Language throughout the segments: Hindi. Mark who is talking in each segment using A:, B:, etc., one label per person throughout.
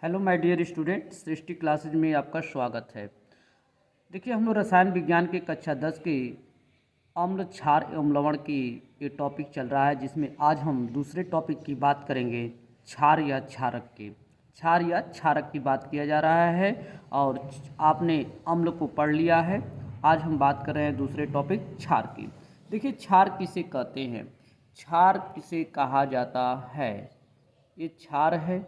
A: Hello my dear student, Srishti classes में आपका स्वागत है। देखिए, हम लोग रसायन विज्ञान के कक्षा 10 के अम्ल, क्षार एवं लवण की ये टॉपिक चल रहा है, जिसमें आज हम दूसरे टॉपिक की बात करेंगे, क्षार या क्षारक की। क्षार या क्षारक की बात किया जा रहा है और आपने अम्ल को पढ़ लिया है। आज हम बात कर रहे हैं दूसरे टॉपिक क्षार की। देखिए, क्षार किसे कहते हैं, क्षार किसे कहा जाता है। ये क्षार है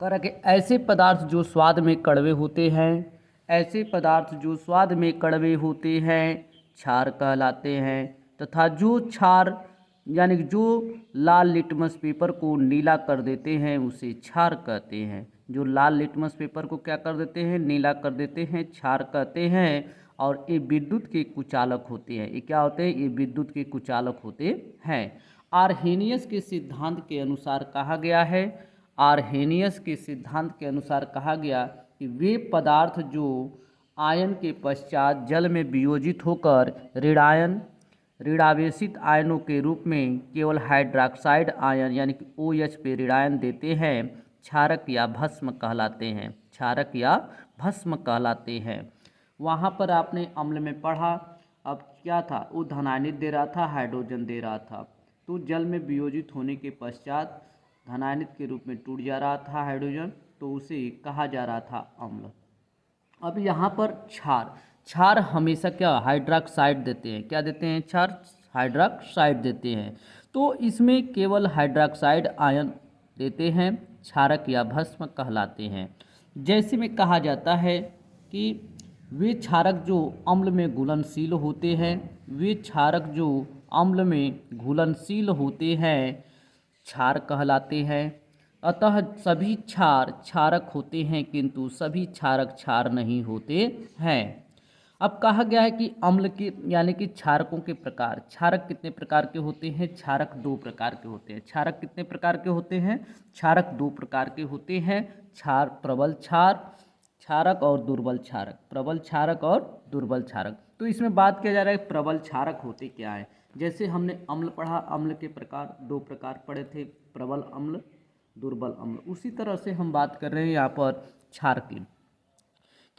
A: कह रहा कि ऐसे पदार्थ जो स्वाद में कड़वे होते हैं, ऐसे पदार्थ जो स्वाद में कड़वे होते हैं क्षार कहलाते हैं। तथा जो क्षार यानी कि जो लाल लिटमस पेपर को नीला कर देते हैं उसे क्षार कहते हैं। जो लाल लिटमस पेपर को क्या कर देते हैं, नीला कर देते हैं, क्षार कहते हैं। और ये विद्युत के कुचालक होते हैं। ये क्या होते हैं, ये विद्युत के कुचालक होते हैं। आर्हेनियस के सिद्धांत के अनुसार कहा गया है, आर्हेनियस के सिद्धांत के अनुसार कहा गया कि वे पदार्थ जो आयन के पश्चात जल में वियोजित होकर ऋणावेशित आयनों के रूप में केवल हाइड्रोक्साइड आयन यानी कि OH पे ऋणायन देते हैं, क्षारक या भस्म कहलाते हैं। क्षारक या भस्म कहलाते हैं। वहाँ पर आपने अम्ल में पढ़ा, अब क्या था, वो धनायनित दे रहा था, हाइड्रोजन दे रहा था। तो जल में वियोजित होने के पश्चात धनायनित के रूप में टूट जा रहा था हाइड्रोजन, तो उसे कहा जा रहा था अम्ल। अब यहाँ पर क्षार, क्षार हमेशा क्या हाइड्रोक्साइड देते हैं। क्या देते हैं, क्षार हाइड्रोक्साइड देते हैं। तो इसमें केवल हाइड्रोक्साइड आयन देते हैं, क्षारक या भस्म कहलाते हैं। जैसे में कहा जाता है कि वे क्षारक जो अम्ल में घुलनशील होते हैं, वे क्षारक जो अम्ल में घुलनशील होते हैं क्षार कहलाते हैं। अतः सभी क्षार क्षारक होते हैं, किंतु सभी क्षारक क्षार नहीं होते हैं। अब कहा गया है कि अम्ल के यानी कि क्षारकों के प्रकार, क्षारक कितने प्रकार के होते हैं, क्षारक दो प्रकार के होते हैं। क्षारक कितने प्रकार के होते हैं, क्षारक दो प्रकार के होते हैं। क्षार प्रबल क्षारक और दुर्बल क्षारक, प्रबल क्षारक और दुर्बल क्षारक। तो इसमें बात किया जा रहा है प्रबल क्षारक होते क्या है। जैसे हमने अम्ल पढ़ा, अम्ल के प्रकार दो प्रकार पढ़े थे, प्रबल अम्ल, दुर्बल अम्ल। उसी तरह से हम बात कर रहे हैं यहाँ पर क्षार की,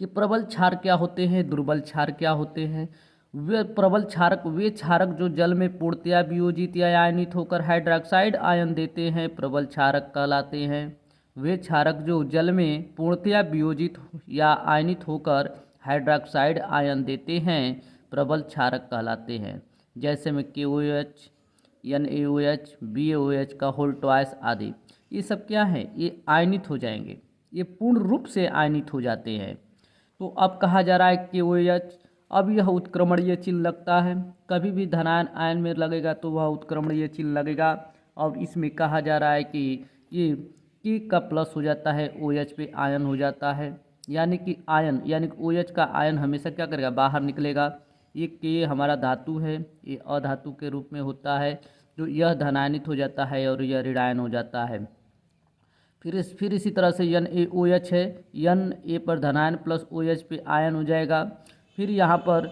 A: कि प्रबल क्षार क्या होते हैं, दुर्बल क्षार क्या होते हैं। वे प्रबल क्षारक वे क्षारक जो जल में पूर्णतया वियोजित या आयनित होकर हाइड्रोक्साइड आयन देते हैं, प्रबल क्षारक कहलाते हैं। वे क्षारक जो जल में पूर्णतया वियोजित या आयनित होकर हाइड्रोक्साइड आयन देते हैं, प्रबल क्षारक कहलाते हैं। जैसे में KOH, NaOH, BaOH का होल ट्वाइस आदि, ये सब क्या है, ये आयनित हो जाएंगे, ये पूर्ण रूप से आयनित हो जाते हैं। तो अब कहा जा रहा है KOH, अब यह उत्क्रमणीय चिन्ह लगता है। कभी भी धनायन आयन में लगेगा तो वह उत्क्रमणीय चिन्ह लगेगा। और इसमें कहा जा रहा है कि ये K का प्लस हो जाता है, OH पे आयन हो जाता है। यानी कि आयन यानी कि OH का आयन हमेशा क्या करेगा, बाहर निकलेगा। ये K हमारा धातु है, ये अधातु के रूप में होता है, जो यह धनायनित हो जाता है और यह ऋणायन हो जाता है। फिर इसी तरह से NaOH है, Na पर धनायन प्लस OH पे आयन हो जाएगा। फिर यहाँ पर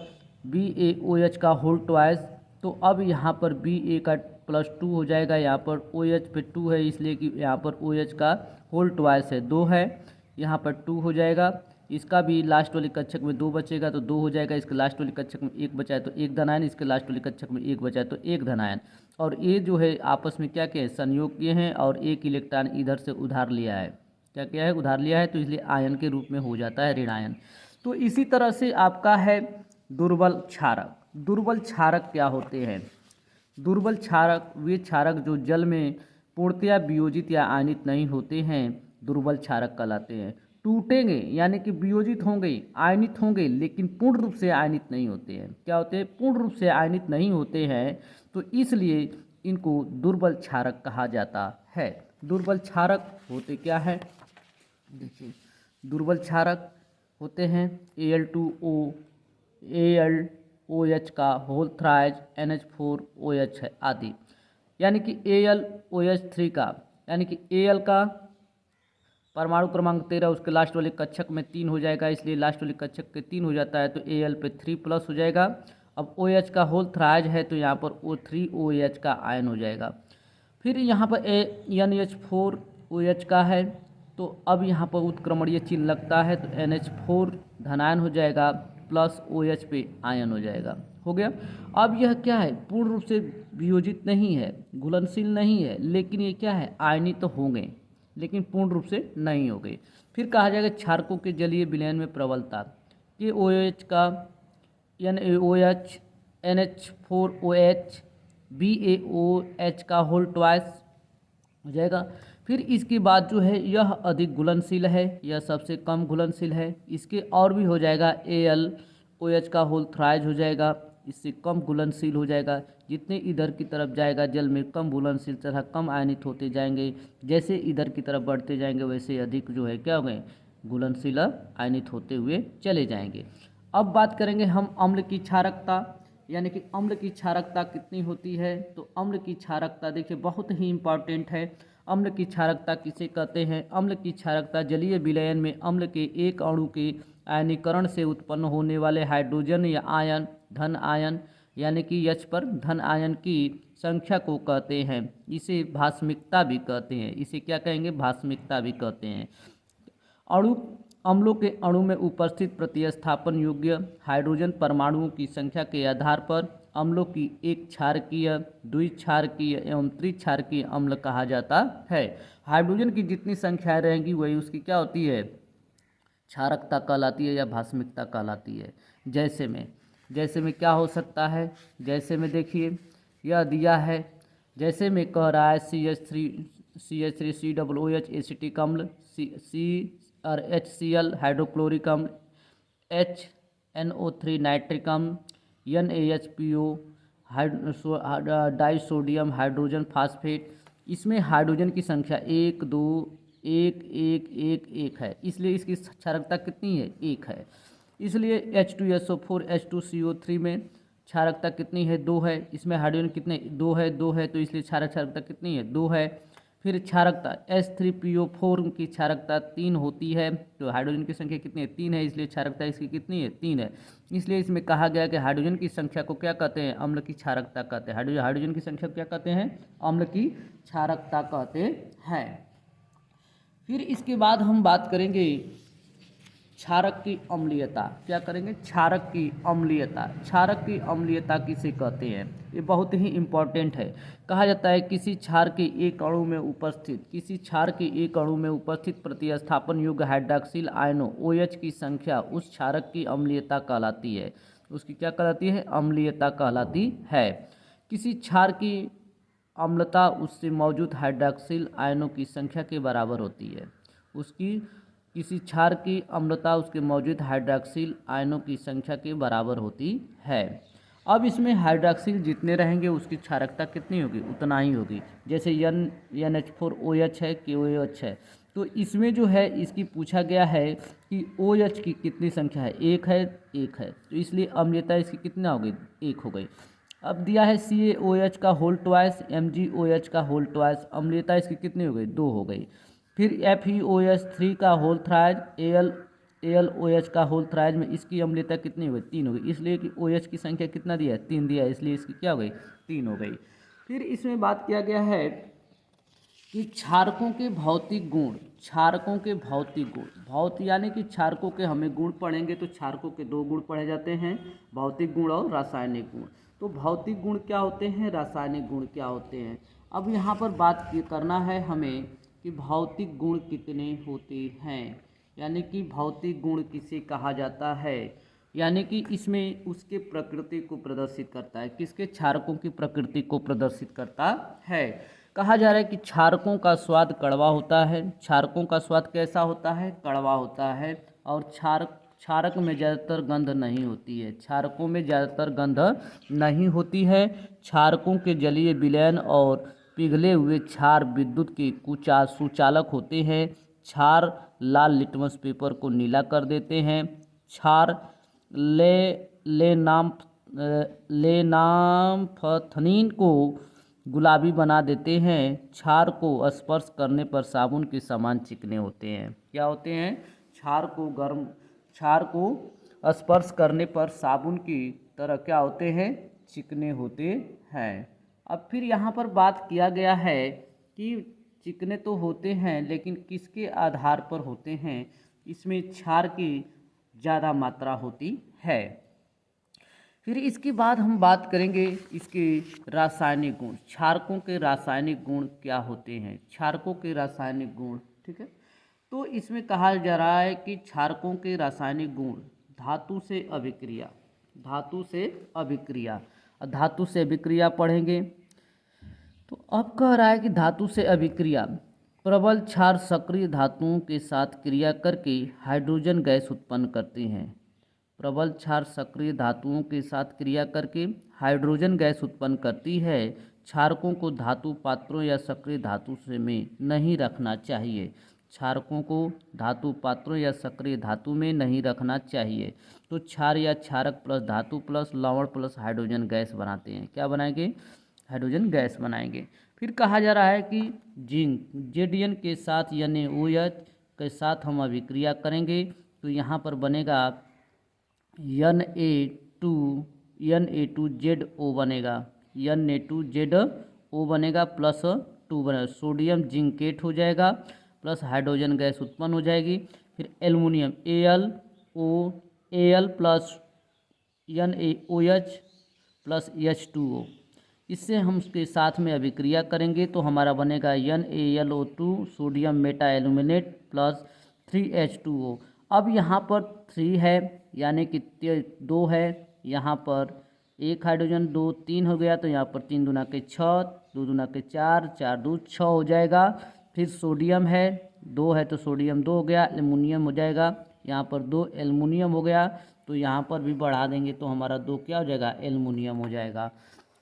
A: BaOH का होल ट्वाइस, तो अब यहाँ पर Ba का प्लस 2 हो जाएगा, यहाँ पर OH पे 2 है इसलिए कि यहाँ पर OH का होल ट्वाइस है, 2 है, यहाँ पर 2 हो जाएगा। इसका भी लास्ट वाले कक्षक में 2 बचेगा तो 2 हो जाएगा, इसके लास्ट वाले कक्षक में 1 बचा है तो 1 धनायन, इसके लास्ट वाले कक्षक में 1 बचा है तो 1 धनायन। और ये जो है आपस में क्या किया है, संयोग किए हैं और एक इलेक्ट्रॉन इधर से उधार लिया है। क्या किया है, उधार लिया है, तो इसलिए आयन के रूप में हो जाता है ऋणायन। तो इसी तरह से आपका है दुर्बल क्षारक। दुर्बल क्षारक क्या होते हैं, दुर्बल क्षारक वे क्षारक जो जल में पूर्णतया वियोजित या आयनित नहीं होते हैं, दुर्बल क्षारक कहलाते हैं। टूटेंगे यानी कि वियोजित होंगे, आयनित होंगे, लेकिन पूर्ण रूप से आयनित नहीं होते हैं। क्या होते हैं, पूर्ण रूप से आयनित नहीं होते हैं, तो इसलिए इनको दुर्बल क्षारक कहा जाता है। दुर्बल क्षारक होते क्या है, देखिए, दुर्बल क्षारक होते हैं Al2O, AlOH का होल थ्राइज, NH4OH है आदि। यानी कि AlOH3 का, यानी कि Al का परमाणु क्रमांक 13, उसके लास्ट वाले कक्षक में 3 हो जाएगा, इसलिए लास्ट वाले कक्षक के 3 हो जाता है तो Al पे 3 प्लस हो जाएगा। अब OH का होल थ्राइज है तो यहाँ पर O3OH का आयन हो जाएगा। फिर यहाँ पर NH4OH का है, तो अब यहाँ पर उत्क्रमणीय चिन्ह लगता है तो NH4 धनायन हो जाएगा प्लस OH पे आयन हो जाएगा। हो गया। अब यह क्या है, पूर्ण रूप से वियोजित नहीं है, घुलनशील नहीं है, लेकिन ये क्या है, आयनित तो होंगे लेकिन पूर्ण रूप से नहीं हो गए। फिर कहा जाएगा क्षारकों के जलीय विलयन में प्रबलता, कि OH का NaOH NH4OH BaOH का होल ट्वाइस हो जाएगा। फिर इसके बाद जो है यह अधिक घुलनशील है, यह सबसे कम घुलनशील है। इसके और भी हो जाएगा AlOH का होल थ्राइज हो जाएगा, इससे कम घुलनशील हो जाएगा। जितने इधर की तरफ जाएगा जल में कम घुलनशील तथा कम आयनित होते जाएंगे, जैसे इधर की तरफ बढ़ते जाएंगे वैसे अधिक जो है क्या हो गए, घुलनशील आयनित होते हुए चले जाएंगे। अब बात करेंगे हम अम्ल की क्षारकता, यानी कि अम्ल की क्षारकता कितनी होती है। तो अम्ल की क्षारकता देखिए बहुत ही इम्पॉर्टेंट है। अम्ल की क्षारकता किसे कहते हैं, अम्ल की क्षारकता जलीय विलयन में अम्ल के एक अणु के आयनीकरण से उत्पन्न होने वाले हाइड्रोजन या आयन धन आयन यानी कि H पर धन आयन की संख्या को कहते हैं। इसे भास्मिकता भी कहते हैं। इसे क्या कहेंगे, भास्मिकता भी कहते हैं। अणु अम्लों के अणु में उपस्थित प्रतिस्थापन योग्य हाइड्रोजन परमाणुओं की संख्या के आधार पर अम्लों की एक क्षारकीय, द्विक्षारकीय एवं त्रिक्षारकीय अम्ल कहा जाता है। हाइड्रोजन की जितनी संख्याएं रहेंगी वही उसकी क्या होती है, क्षारकता कहलाती है या भास्मिकता कहलाती है। जैसे में क्या हो सकता है, जैसे में देखिए यह दिया है, जैसे में कह रहा है CH3 COOH एसिटिक अम्ल, सी और HCl हाइड्रोक्लोरिक अम्ल, HNO3 नाइट्रिक अम्ल, NaHPO डाइसोडियम हाइड्रोजन फास्फेट। इसमें हाइड्रोजन की संख्या 1 2 1 1 1 1 है, इसलिए इसकी क्षारकता कितनी है, 1 है। इसलिए H2SO4 H2CO3 में क्षारकता कितनी है, 2 है। इसमें हाइड्रोजन कितने, 2 है, तो इसलिए क्षारकता कितनी है, 2 है। फिर क्षारकता H3PO4 की क्षारकता 3 होती है, तो हाइड्रोजन की संख्या कितनी है, 3 है, इसलिए क्षारकता इसकी कितनी है, 3 है। इसलिए इसमें कहा गया कि हाइड्रोजन की संख्या को क्या कहते हैं, अम्ल की क्षारकता कहते हैं। हाइड्रोजन की संख्या को क्या कहते हैं, अम्ल की क्षारकता कहते हैं। फिर इसके बाद हम बात करेंगे क्षारक की अम्लीयता। क्या करेंगे, क्षारक की अम्लीयता। क्षारक की अम्लीयता किसे कहते हैं, ये बहुत ही इम्पॉर्टेंट है। कहा जाता है किसी क्षार के एक अणु में उपस्थित प्रतिस्थापन योग्य हाइड्रॉक्सिल आयनों OH की संख्या उस क्षारक की अम्लीयता कहलाती है। उसकी क्या कहलाती है, अम्लीयता कहलाती है। किसी क्षार की अम्लता उससे मौजूद हाइड्रॉक्सिल आयनों की संख्या के बराबर होती है। किसी क्षार की अम्लता उसके मौजूद हाइड्रॉक्सिल आयनों की संख्या के बराबर होती है। अब इसमें हाइड्रॉक्सिल जितने रहेंगे उसकी क्षारकता कितनी होगी, उतना ही होगी। जैसे NH4OH है, KOH है, तो इसमें जो है इसकी पूछा गया है कि OH की कितनी संख्या है, 1 है, 1 है, तो इसलिए अम्लीयता इसकी कितना हो गई, 1 हो गई। अब दिया है CaOH का होल ट्वाइस, MgOH का होल ट्वाइस, अम्लीयता इसकी कितनी हो गई, 2 हो गई। फिर FeOH3 का होल थ्राइज, AlOH का होल थ्राइज में इसकी अम्लीयता कितनी हो गई, 3 हो गई, इसलिए कि OH की संख्या कितना दिया है, 3 दिया है, इसलिए इसकी क्या हो गई, 3 हो गई। फिर इसमें बात किया गया है कि क्षारकों के भौतिक गुण, यानी कि क्षारकों के हमें गुण पढ़ेंगे तो क्षारकों के 2 गुण पढ़े जाते हैं, भौतिक गुण और रासायनिक गुण। तो भौतिक गुण क्या होते हैं, रासायनिक गुण क्या होते हैं। अब यहाँ पर बात करना है हमें कि भौतिक गुण कितने होते हैं, यानी कि भौतिक गुण किसे कहा जाता है, यानी कि इसमें उसके प्रकृति को प्रदर्शित करता है, किसके, क्षारकों की प्रकृति को प्रदर्शित करता है। कहा जा रहा है कि क्षारकों का स्वाद कड़वा होता है। क्षारकों का स्वाद कैसा होता है, कड़वा होता है। और क्षारक में ज़्यादातर गंध नहीं होती है, क्षारकों में ज़्यादातर गंध नहीं होती है। क्षारकों के जलीय विलयन और पिघले हुए क्षार विद्युत के सुचालक होते हैं। क्षार लाल लिटमस पेपर को नीला कर देते हैं। क्षार लेनाम्फथनीन को गुलाबी बना देते हैं। क्षार को स्पर्श करने पर साबुन के समान चिकने होते हैं। क्या होते हैं, क्षार को स्पर्श करने पर साबुन की तरह क्या होते हैं, चिकने होते हैं। अब फिर यहाँ पर बात किया गया है कि चिकने तो होते हैं, लेकिन किसके आधार पर होते हैं, इसमें क्षार की ज़्यादा मात्रा होती है। फिर इसके बाद हम बात करेंगे इसके रासायनिक गुण। क्षारकों के रासायनिक गुण क्या होते हैं, क्षारकों के रासायनिक गुण, ठीक है। तो इसमें कहा जा रहा है कि क्षारकों के रासायनिक गुण धातु से अभिक्रिया, धातु से अभिक्रिया, धातु से अभिक्रिया पढ़ेंगे। तो अब कह रहा है कि धातु से अभिक्रिया, प्रबल क्षार सक्रिय धातुओं के साथ क्रिया करके हाइड्रोजन गैस उत्पन्न करते हैं। प्रबल क्षार सक्रिय धातुओं के साथ क्रिया करके हाइड्रोजन गैस उत्पन्न करती है। क्षारकों को धातु पात्रों या सक्रिय धातु से में नहीं रखना चाहिए। क्षारकों को धातु पात्रों या सक्रिय धातु में नहीं रखना चाहिए। तो क्षार या क्षारक प्लस धातु प्लस लवण प्लस हाइड्रोजन गैस बनाते हैं। क्या बनाएंगे, हाइड्रोजन गैस बनाएंगे। फिर कहा जा रहा है कि जिंक जेडीएन के साथ यानी OH के साथ हम अभिक्रिया करेंगे तो यहाँ पर बनेगा Na2ZO बनेगा, Na2ZO बनेगा प्लस 2 बनेगा, सोडियम जिंकेट हो जाएगा प्लस हाइड्रोजन गैस उत्पन्न हो जाएगी। फिर aluminium Al plus NaOH plus H2O, इससे हम उसके साथ में अभिक्रिया करेंगे तो हमारा बनेगा NaLO2 sodium Meta aluminate plus 3H2O। अब यहाँ पर 3 है यानी कि 2 है, यहाँ पर एक हाइड्रोजन 2 3 हो गया, तो यहाँ पर 3 दूना के 6, 2 दूना के 4, 4 2 6 हो जाएगा। फिर सोडियम है 2 है तो सोडियम 2 हो गया, एल्युमिनियम हो जाएगा, यहाँ पर 2 एल्युमिनियम हो गया, तो यहाँ पर भी बढ़ा देंगे तो हमारा 2 क्या हो जाएगा, एल्युमिनियम हो जाएगा।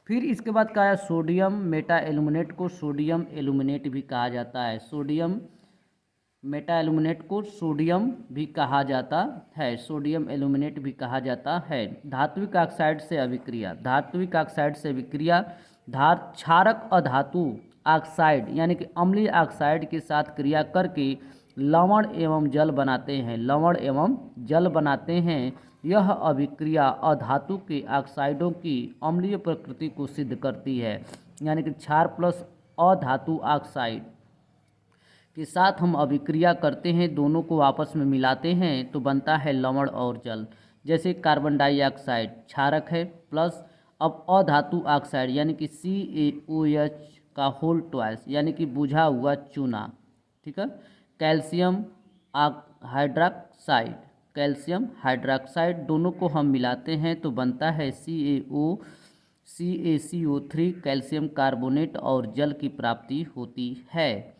A: फिर इसके बाद कहा है सोडियम मेटा एल्यूमिनेट को सोडियम एल्यूमिनेट भी कहा जाता है। सोडियम मेटा एल्यूमिनेट को सोडियम भी कहा जाता है, सोडियम एल्यूमिनेट भी कहा जाता है। धात्विक ऑक्साइड से अभिक्रिया, धात्विक ऑक्साइड से अभिक्रिया, क्षारक अधातु ऑक्साइड यानी कि अम्लीय ऑक्साइड के साथ क्रिया करके लवण एवं जल बनाते हैं, लवण एवं जल बनाते हैं। यह अभिक्रिया अधातु के ऑक्साइडों की अम्लीय प्रकृति को सिद्ध करती है, यानी कि क्षार प्लस अधातु ऑक्साइड के साथ हम अभिक्रिया करते हैं, दोनों को आपस में मिलाते हैं तो बनता है लवण और जल। जैसे कार्बन डाइऑक्साइड क्षारक है प्लस अब अधातु ऑक्साइड यानी कि CaOH का होल ट्वाइस यानी कि बुझा हुआ चूना, ठीक है। कैल्शियम हाइड्रोक्साइड, कैल्शियम हाइड्रोक्साइड दोनों को हम मिलाते हैं तो बनता है CaCO3 कैल्शियम कार्बोनेट और जल की प्राप्ति होती है।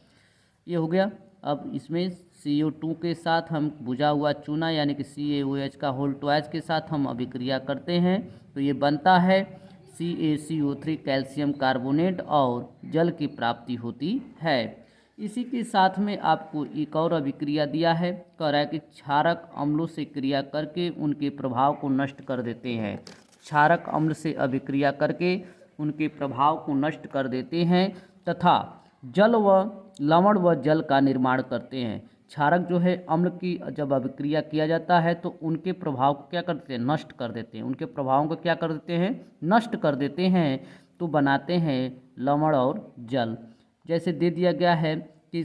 A: ये हो गया। अब इसमें CO2 के साथ हम बुझा हुआ चूना यानी कि CaOH का होल ट्वाइस के साथ हम अभिक्रिया करते हैं तो ये बनता है CaCO3 कैल्शियम कार्बोनेट और जल की प्राप्ति होती है। इसी के साथ में आपको एक और अभिक्रिया दिया है, कह रहा है कि क्षारक अम्लों से क्रिया करके उनके प्रभाव को नष्ट कर देते हैं। क्षारक अम्ल से अभिक्रिया करके उनके प्रभाव को नष्ट कर देते हैं तथा जल व लवण व जल का निर्माण करते हैं। क्षारक जो है अम्ल की जब अभिक्रिया किया जाता है तो उनके प्रभाव को क्या करते हैं, नष्ट कर देते हैं, उनके प्रभावों को क्या कर देते हैं, नष्ट कर देते हैं, तो बनाते हैं लवण और जल। जैसे दे दिया गया है कि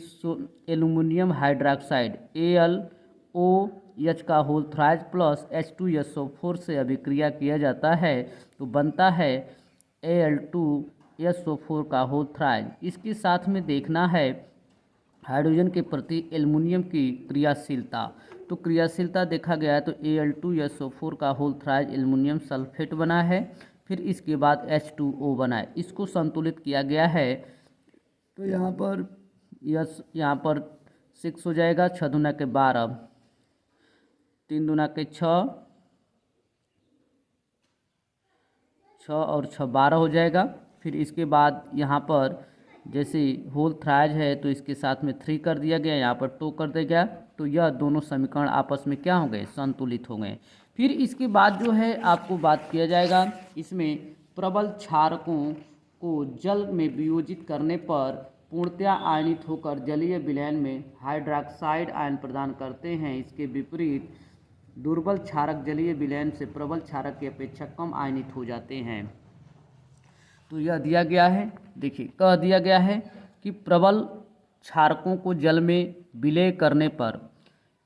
A: एल्युमिनियम हाइड्रोक्साइड AlOH का होल थ्राइज प्लस H2SO4 से अभिक्रिया किया जाता है तो बनता है Al2SO4 का होल थ्राइज। इसके साथ में देखना है हाइड्रोजन के प्रति एल्युमिनियम की क्रियाशीलता, तो क्रियाशीलता देखा गया है तो Al2SO4 का होल थ्राइज एल्युमिनियम सल्फेट बना है, फिर इसके बाद H2O बना है, इसको संतुलित किया गया है तो यहाँ पर 6 हो जाएगा, 6 दूना के 12, 3 दूना के 6, 6 और 6 12 हो जाएगा। फिर इसके बाद यहाँ पर जैसे होल थ्राइज है तो इसके साथ में 3 कर दिया गया, यहाँ पर 2 कर दिया गया, तो यह दोनों समीकरण आपस में क्या हो गए, संतुलित हो गए। फिर इसके बाद जो है आपको बात किया जाएगा, इसमें प्रबल क्षारकों को जल में वियोजित करने पर पूर्णतया आयनित होकर जलीय विलयन में हाइड्रोक्साइड आयन प्रदान करते हैं। इसके विपरीत दुर्बल क्षारक जलीय विलयन से प्रबल क्षारक की अपेक्षा कम आयनित हो जाते हैं। तो यह दिया गया है, देखिए कह दिया गया है कि प्रबल क्षारकों को जल में विलय करने पर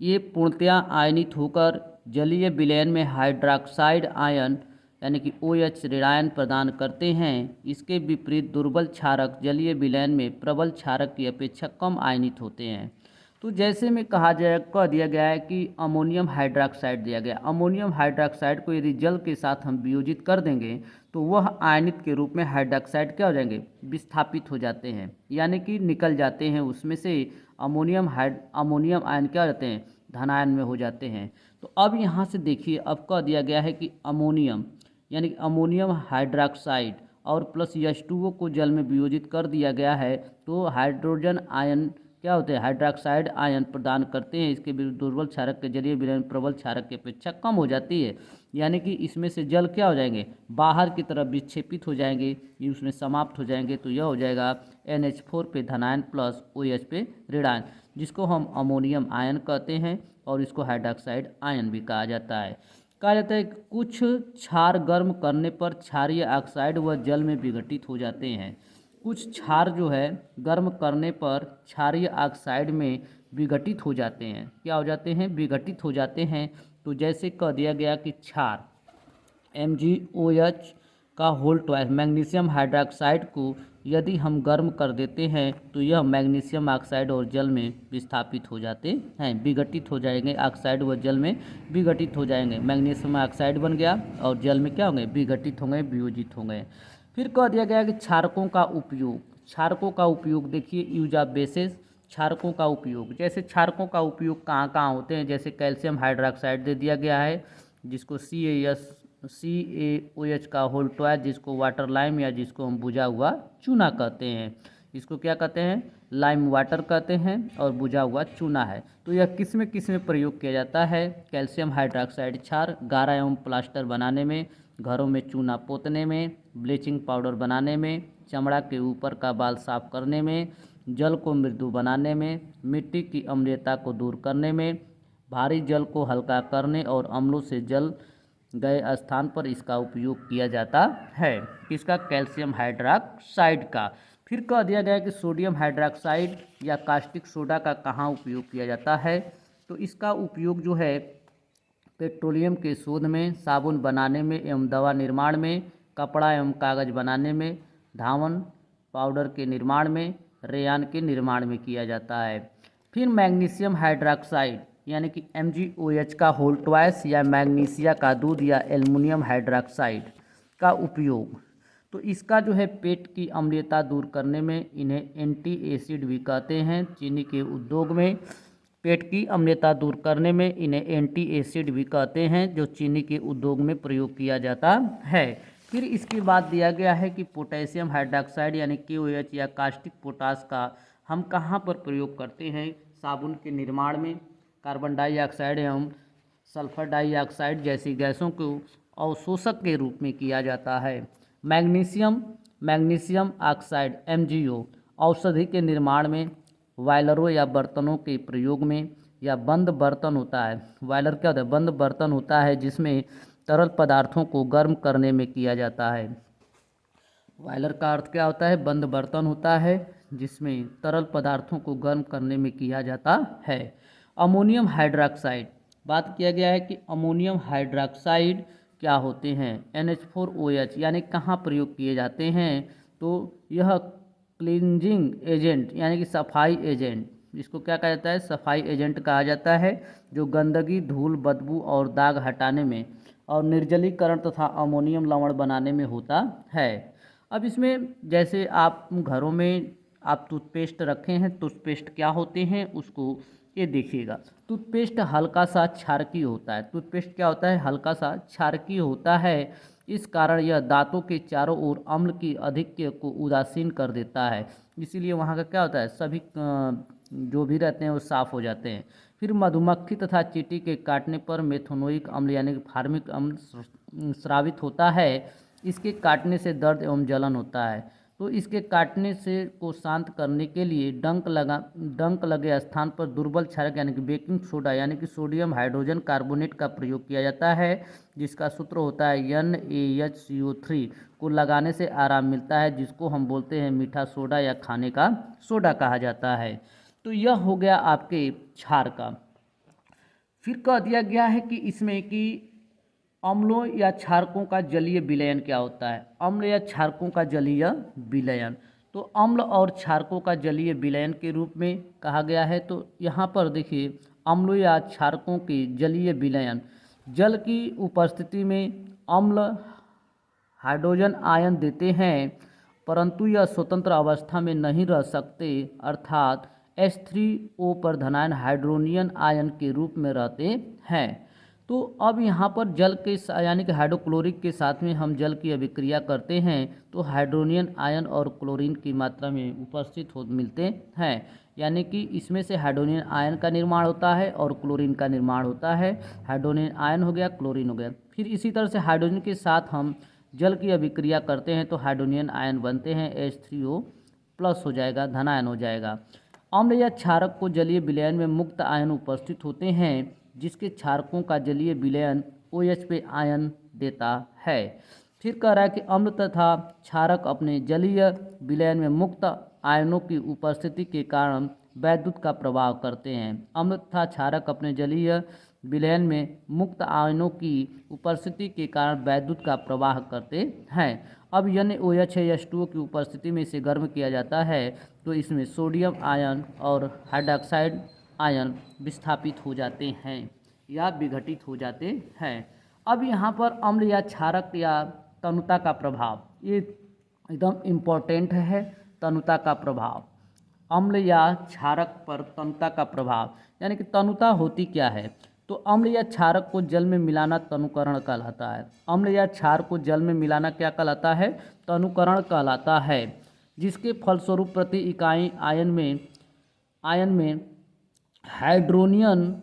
A: ये पूर्णतया आयनित होकर जलीय विलयन में हाइड्रोक्साइड आयन यानी कि OH ऋणायन प्रदान करते हैं। इसके विपरीत दुर्बल क्षारक जलीय विलयन में प्रबल क्षारक की अपेक्षा कम आयनित होते हैं। तो जैसे में कह दिया गया है कि अमोनियम हाइड्रोक्साइड दिया गया, अमोनियम हाइड्रोक्साइड को यदि जल के साथ हम वियोजित कर देंगे तो वह आयनित के रूप में हाइड्रोक्साइड क्या हो जाएंगे, विस्थापित हो जाते हैं, यानी कि निकल जाते हैं उसमें से अमोनियम आयन क्या हो जाते हैं, धनायन में हो जाते हैं। तो अब यहाँ से देखिए, अब कह दिया गया है कि अमोनियम यानी कि अमोनियम हाइड्रोक्साइड और प्लस H2O को जल में वियोजित कर दिया गया है तो हाइड्रोजन आयन क्या होते हैं, हाइड्रोक्साइड आयन प्रदान करते हैं। इसके विरुद्ध दुर्बल क्षारक के जरिए विलयन प्रबल क्षारक की अपेक्षा कम हो जाती है, यानी कि इसमें से जल क्या हो जाएंगे, बाहर की तरफ विक्षेपित हो जाएंगे, ये उसमें समाप्त हो जाएंगे। तो यह हो जाएगा NH4 पे धनायन प्लस OH पे ऋणायन, जिसको हम अमोनियम आयन कहते हैं और इसको हाइड्रोक्साइड आयन भी कहा जाता है। कहा जाता है कि कुछ क्षार गर्म करने पर क्षारीय ऑक्साइड व जल में विघटित हो जाते हैं। कुछ क्षार जो है गर्म करने पर क्षारीय ऑक्साइड में विघटित हो जाते हैं, क्या हो जाते हैं, विघटित हो जाते हैं। तो जैसे कह दिया गया कि क्षार MgOH का होल ट्वाइस मैग्नीशियम हाइड्रोक्साइड को यदि हम गर्म कर देते हैं तो यह मैग्नीशियम ऑक्साइड और जल में विस्थापित हो जाते हैं, विघटित हो जाएंगे, ऑक्साइड व जल में विघटित हो जाएंगे। मैग्नीशियम ऑक्साइड बन गया और जल में क्या होंगे, विघटित होंगे, वियोजित होंगे। फिर कह दिया गया कि क्षारकों का उपयोग, क्षारकों का उपयोग देखिए, यूज ऑफ बेसिस, क्षारकों का उपयोग, जैसे क्षारकों का उपयोग कहाँ कहाँ होते हैं, जैसे कैल्शियम हाइड्रोक्साइड दे दिया गया है जिसको CaOH का होल ट्वाइस, जिसको वाटर लाइम या जिसको हम बुझा हुआ चूना कहते हैं, इसको क्या कहते हैं, लाइम वाटर कहते हैं और बुझा हुआ चूना है। तो यह किस में प्रयोग किया जाता है, कैल्शियम हाइड्रोक्साइड क्षार गारा एवं प्लास्टर बनाने में, घरों में चूना पोतने में, ब्लीचिंग पाउडर बनाने में, चमड़ा के ऊपर का बाल साफ करने में, जल को मृदु बनाने में, मिट्टी की अम्लीयता को दूर करने में, भारी जल को हल्का करने और अम्लों से जल गए स्थान पर इसका उपयोग किया जाता है। किसका, कैल्शियम हाइड्रोक्साइड का। फिर कह दिया गया कि सोडियम हाइड्रोक्साइड या कास्टिक सोडा का कहाँ उपयोग किया जाता है, तो इसका उपयोग जो है पेट्रोलियम के शोध में, साबुन बनाने में एवं दवा निर्माण में, कपड़ा एवं कागज़ बनाने में, धावन पाउडर के निर्माण में, रेयान के निर्माण में किया जाता है। फिर मैग्नीशियम हाइड्रोक्साइड यानी कि MgOH का होल ट्वाइस या मैग्नीशिया का दूध या एल्युमिनियम हाइड्रोक्साइड का उपयोग, तो इसका जो है पेट की अम्लीयता दूर करने में, इन्हें एंटी एसिड भी कहते हैं। चीनी के उद्योग में पेट की अम्लीयता दूर करने में इन्हें एंटी एसिड भी कहते हैं, जो चीनी के उद्योग में प्रयोग किया जाता है। फिर इसके बाद दिया गया है कि पोटेशियम हाइड्रोक्साइड यानी KOH या कास्टिक पोटास का हम कहाँ पर प्रयोग करते हैं, साबुन के निर्माण में, कार्बन डाइऑक्साइड एवं सल्फर डाइऑक्साइड जैसी गैसों को अवशोषक के रूप में किया जाता है। मैग्नीशियम ऑक्साइड MgO औषधि के निर्माण में, बॉयलरों या बर्तनों के प्रयोग में, या बंद बर्तन होता है, बॉयलर क्या होता है, बंद बर्तन होता है जिसमें तरल पदार्थों को गर्म करने में किया जाता है। बॉयलर का अर्थ क्या होता है, बंद बर्तन होता है जिसमें तरल पदार्थों को गर्म करने में किया जाता है। अमोनियम हाइड्रोक्साइड, बात किया गया है कि अमोनियम हाइड्रोक्साइड क्या होते हैं, NH4OH यानी कहाँ प्रयोग किए जाते हैं, तो यह क्लींजिंग एजेंट यानी कि सफाई एजेंट, इसको क्या कहा जाता है, सफाई एजेंट कहा जाता है, जो गंदगी, धूल, बदबू और दाग हटाने में और निर्जलीकरण तथा अमोनियम लवण बनाने में होता है। अब इसमें जैसे आप घरों में आप टूथपेस्ट रखे हैं, टूथपेस्ट क्या होते हैं उसको ये देखिएगा। टूथपेस्ट हल्का सा क्षारकीय होता है, टूथपेस्ट क्या होता है, हल्का सा क्षारकीय होता है। इस कारण यह दांतों के चारों ओर अम्ल की आधिक्य को उदासीन कर देता है, इसीलिए वहाँ का क्या होता है, सभी जो भी रहते हैं वो साफ़ हो जाते हैं। फिर मधुमक्खी तथा चींटी के काटने पर मेथनोइक अम्ल यानी कि फार्मिक अम्ल स्रावित होता है। इसके काटने से दर्द एवं जलन होता है, तो इसके काटने से को शांत करने के लिए डंक लगे स्थान पर दुर्बल क्षारक यानी कि बेकिंग सोडा यानी कि सोडियम हाइड्रोजन कार्बोनेट का प्रयोग किया जाता है, जिसका सूत्र होता है NaHCO3 को लगाने से आराम मिलता है, जिसको हम बोलते हैं मीठा सोडा या खाने का सोडा कहा जाता है। तो यह हो गया आपके क्षार का। फिर कह दिया गया है कि इसमें कि अम्लों या क्षारकों का जलीय विलयन क्या होता है। अम्ल या क्षारकों का जलीय विलयन, तो अम्ल और क्षारकों का जलीय विलयन के रूप में कहा गया है। तो यहाँ पर देखिए, अम्लों या क्षारकों के जलीय विलयन, जल की उपस्थिति में अम्ल हाइड्रोजन आयन देते हैं, परंतु यह स्वतंत्र अवस्था में नहीं रह सकते, अर्थात H3O पर धनायन हाइड्रोनियन आयन के रूप में रहते हैं। तो अब यहाँ पर जल के यानी कि हाइड्रोक्लोरिक के साथ में हम जल की अभिक्रिया करते हैं तो हाइड्रोनियन आयन और क्लोरीन की मात्रा में उपस्थित मिलते हैं, यानी कि इसमें से हाइड्रोनियन आयन का निर्माण होता है और क्लोरीन का निर्माण होता है। हाइड्रोनियन आयन हो गया, क्लोरीन हो गया। फिर इसी तरह से हाइड्रोजन के साथ हम जल की अभिक्रिया करते हैं तो हाइड्रोनियन आयन बनते हैं, H3O+ हो जाएगा, धनायन हो जाएगा। अम्ल या क्षारक को जलीय विलयन में मुक्त आयन उपस्थित होते हैं, जिसके क्षारकों का जलीय विलयन OH पे आयन देता है। फिर कह रहा है कि अम्ल तथा क्षारक अपने जलीय विलयन में मुक्त आयनों की उपस्थिति के कारण वैद्युत का प्रवाह करते हैं। अम्ल तथा क्षारक अपने जलीय विलयन में मुक्त आयनों की उपस्थिति के कारण वैद्युत का प्रवाह करते हैं। अब NaOH H2O की उपस्थिति में इसे गर्म किया जाता है तो इसमें सोडियम आयन और हाइड्रोक्साइड आयन विस्थापित हो जाते हैं या विघटित हो जाते हैं। अब यहाँ पर अम्ल या क्षारक या तनुता का प्रभाव, ये एकदम इम्पोर्टेंट है। तनुता का प्रभाव, अम्ल या क्षारक पर तनुता का प्रभाव, यानी कि तनुता होती क्या है। तो अम्ल या क्षारक को जल में मिलाना तनुकरण कहलाता है। अम्ल या क्षार को जल में मिलाना क्या कहलाता है, तनुकरण कहलाता है, जिसके फलस्वरूप प्रति इकाई आयन में हाइड्रोनियन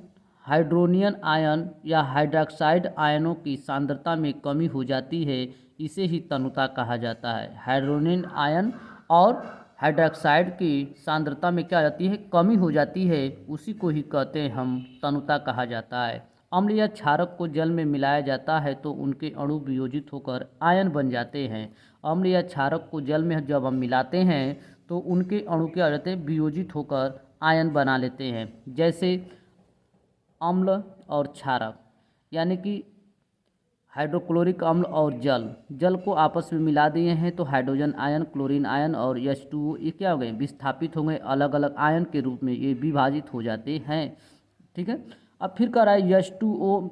A: आयन या हाइड्रोक्साइड आयनों की सांद्रता में कमी हो जाती है। इसे ही तनुता कहा जाता है। हाइड्रोनियन आयन और हाइड्रोक्साइड की सांद्रता में क्या जाती है, कमी हो जाती है, उसी को ही कहते हैं हम तनुता कहा जाता है। अम्ल या क्षारक को जल में मिलाया जाता है तो उनके अणु वियोजित होकर आयन बन जाते हैं। अम्ल या क्षारक को जल में जब हम मिलाते हैं तो उनके अणु क्या हो जाते हैं, वियोजित होकर आयन बना लेते हैं। जैसे अम्ल और क्षारक, यानी कि हाइड्रोक्लोरिक अम्ल और जल को आपस में मिला दिए हैं तो हाइड्रोजन आयन, क्लोरीन आयन और H2O ये क्या हो गए, विस्थापित हो गए, अलग अलग आयन के रूप में ये विभाजित हो जाते हैं। ठीक है। अब फिर कह रहा है H2O+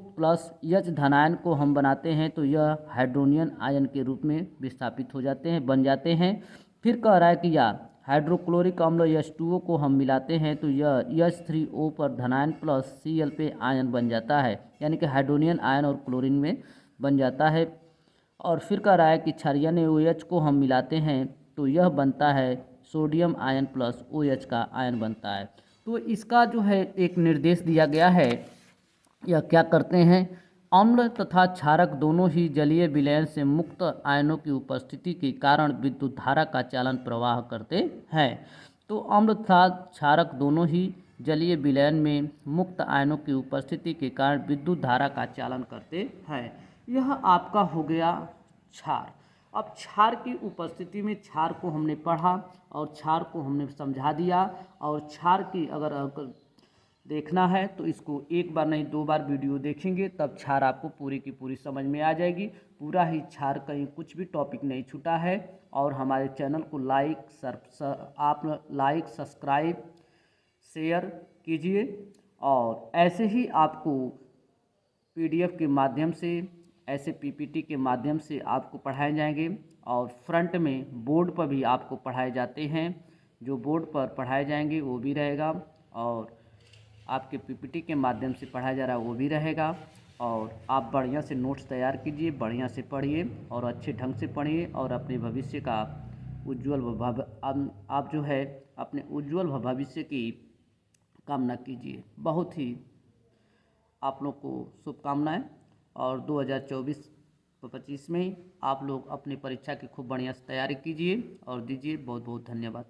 A: H धनायन को हम बनाते हैं तो यह हाइड्रोनियन आयन के रूप में विस्थापित हो जाते हैं, बन जाते हैं। फिर कह रहा है कि या हाइड्रोक्लोरिक अम्ल H2O को हम मिलाते हैं तो यह H3O पर धनायन प्लस Cl पे आयन बन जाता है, यानी कि हाइड्रोनियन आयन और क्लोरीन में बन जाता है। और फिर कह रहा है कि क्षारीय NaOH को हम मिलाते हैं तो यह बनता है सोडियम आयन प्लस OH का आयन बनता है। तो इसका जो है एक निर्देश दिया गया है, यह क्या करते हैं, अम्ल तथा क्षारक दोनों ही जलीय विलयन से मुक्त आयनों की उपस्थिति के कारण विद्युत धारा का चालन प्रवाह करते हैं। तो अम्ल तथा क्षारक दोनों ही जलीय विलयन में मुक्त आयनों की उपस्थिति के कारण विद्युत धारा का चालन करते हैं। यह आपका हो गया क्षार। अब क्षार की उपस्थिति में क्षार को हमने पढ़ा और क्षार को हमने समझा दिया। और क्षार की अगर देखना है तो इसको एक बार नहीं 2 बार वीडियो देखेंगे, तब क्षार आपको पूरी की पूरी समझ में आ जाएगी। पूरा ही क्षार, कहीं कुछ भी टॉपिक नहीं छूटा है। और हमारे चैनल को लाइक सब्सक्राइब शेयर कीजिए। और ऐसे ही आपको PDF के माध्यम से, ऐसे PPT के माध्यम से आपको पढ़ाए जाएंगे। और फ्रंट में बोर्ड पर भी आपको पढ़ाए जाते हैं, जो बोर्ड पर पढ़ाए जाएंगे वो भी रहेगा, और आपके PPT के माध्यम से पढ़ाया जा रहा है वो भी रहेगा। और आप बढ़िया से नोट्स तैयार कीजिए, बढ़िया से पढ़िए और अच्छे ढंग से पढ़िए और अपने भविष्य का आप जो है अपने उज्जवल भविष्य की कामना कीजिए। बहुत ही आप लोग को शुभकामनाएं। और 2024-25 में आप लोग अपनी परीक्षा की खूब बढ़िया से तैयारी कीजिए और दीजिए। बहुत बहुत धन्यवाद।